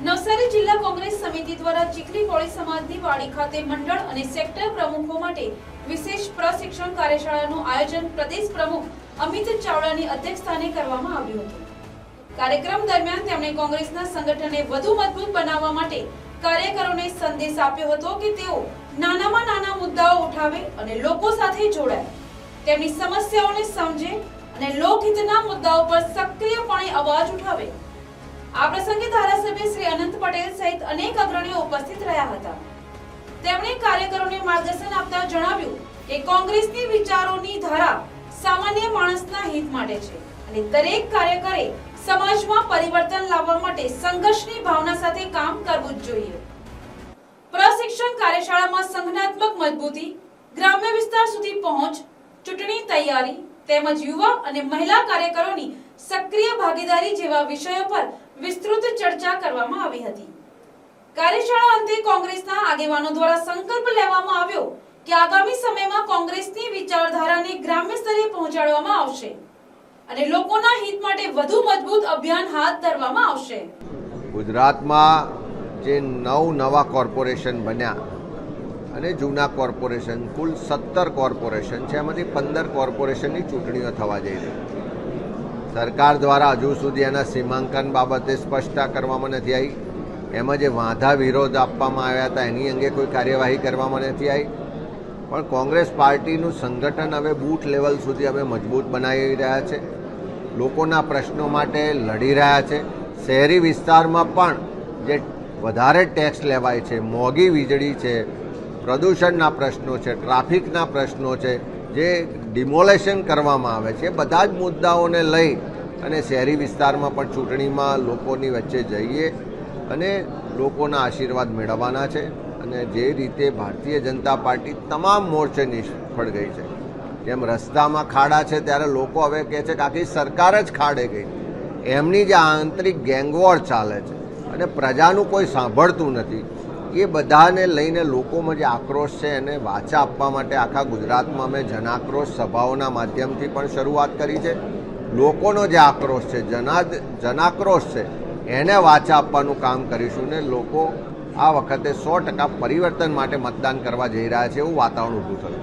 નવસારી જિલ્લા કોંગ્રેસ સમિતિ દ્વારા ચીખલી કોળી સમાજની વાડી ખાતે મંડળ અને સેક્ટર પ્રમુખો માટે વિશેષ પ્રશિક્ષણ કાર્યશાળાનું આયોજન પ્રદેશ પ્રમુખ અમિત ચાવડાની અધ્યક્ષસ્થાને કરવામાં આવ્યું હતું। કાર્યક્રમ દરમિયાન તેમણે કોંગ્રેસના સંગઠનને વધુ મજબૂત બનાવવા માટે કાર્યકરોને સંદેશ આપ્યો હતો કે તેઓ નાનામાં નાના મુદ્દાઓ ઉઠાવે અને લોકો સાથે જોડાય, તેમની સમસ્યાઓને સમજે અને લોકહિતના મુદ્દાઓ પર સક્રિયપણે અવાજ ઉઠાવે। આ પ્રસંગે ધારાસભ્ય શ્રી અનંત પટેલ સહિત અનેક અગ્રણીઓ ઉપસ્થિત રહ્યા હતા। તેમણે કાર્યકરોને માર્ગદર્શન આપતા જણાવ્યું કે કોંગ્રેસની વિચારોની ધારા સામાન્ય માણસના હિત માટે છે અને દરેક કાર્યકરે સમાજમાં પરિવર્તન લાવવા માટે સંઘર્ષની ભાવના સાથે કામ કરવું જ જોઈએ। પ્રશિક્ષણ કાર્યશાળામાં સંગઠનાત્મક મજબૂતી, ગ્રામ્ય વિસ્તાર સુધી પહોંચ, ચૂંટણી તૈયારી તેમજ યુવા અને મહિલા કાર્યકરોની સક્રિય ભાગીદારી જેવા વિષયો પર વિસ્તૃત ચર્ચા કરવામાં આવી હતી। કાર્યશાળા અંતે કોંગ્રેસના આગેવાનો દ્વારા સંકલ્પ લેવામાં આવ્યો કે આગામી સમયમાં કોંગ્રેસની વિચારધારાને ગ્રામ્ય સ્તરે પહોંચાડવામાં આવશે અને લોકોના હિત માટે વધુ મજબૂત અભિયાન હાથ ધરવામાં આવશે। ગુજરાતમાં જે નવા કોર્પોરેશન બન્યા અને જૂના કોર્પોરેશન કુલ 17 કોર્પોરેશન છે, એમાંથી 15 કોર્પોરેશનની ચૂંટણીઓ થવા જઈ રહી છે। સરકાર દ્વારા હજુ સુધી એના સીમાંકન બાબતે સ્પષ્ટતા કરવામાં નથી આવી, એમાં જે વાંધા વિરોધ આપવામાં આવ્યા હતા એની અંગે કોઈ કાર્યવાહી કરવામાં નથી આવી। પણ કોંગ્રેસ પાર્ટીનું સંગઠન હવે બૂથ લેવલ સુધી અમે મજબૂત બનાવી રહ્યા છે, લોકોના પ્રશ્નો માટે લડી રહ્યા છે। શહેરી વિસ્તારમાં પણ જે વધારે ટેક્સ લેવાય છે, મોંઘી વીજળી છે, પ્રદૂષણના પ્રશ્નો છે, ટ્રાફિકના પ્રશ્નો છે, જે ડિમોલેશન કરવામાં આવે છે, બધા જ મુદ્દાઓને લઈ અને શહેરી વિસ્તારમાં પણ ચૂંટણીમાં લોકોની વચ્ચે જઈએ અને લોકોના આશીર્વાદ મેળવવાના છે। અને જે રીતે ભારતીય જનતા પાર્ટી તમામ મોરચે નિષ્ફળ ગઈ છે, જેમ રસ્તામાં ખાડા છે ત્યારે લોકો હવે કહે છે કે આખી સરકાર જ ખાડે ગઈ, એમની જે આંતરિક ગેંગવોર ચાલે છે અને પ્રજાનું કોઈ સાંભળતું નથી, એ બધાને લઈને લોકોમાં જે આક્રોશ છે એને વાચા આપવા માટે આખા ગુજરાતમાં અમે જનાક્રોશ સભાઓના માધ્યમથી પણ શરૂઆત કરી છે। લોકોનો જે આક્રોશ છે, જનાક્રોશ છે, એને વાચા આપવાનું કામ કરીશું ને લોકો આ વખતે 100% પરિવર્તન માટે મતદાન કરવા જઈ રહ્યા છે એવું વાતાવરણ ઊભું થયું છે।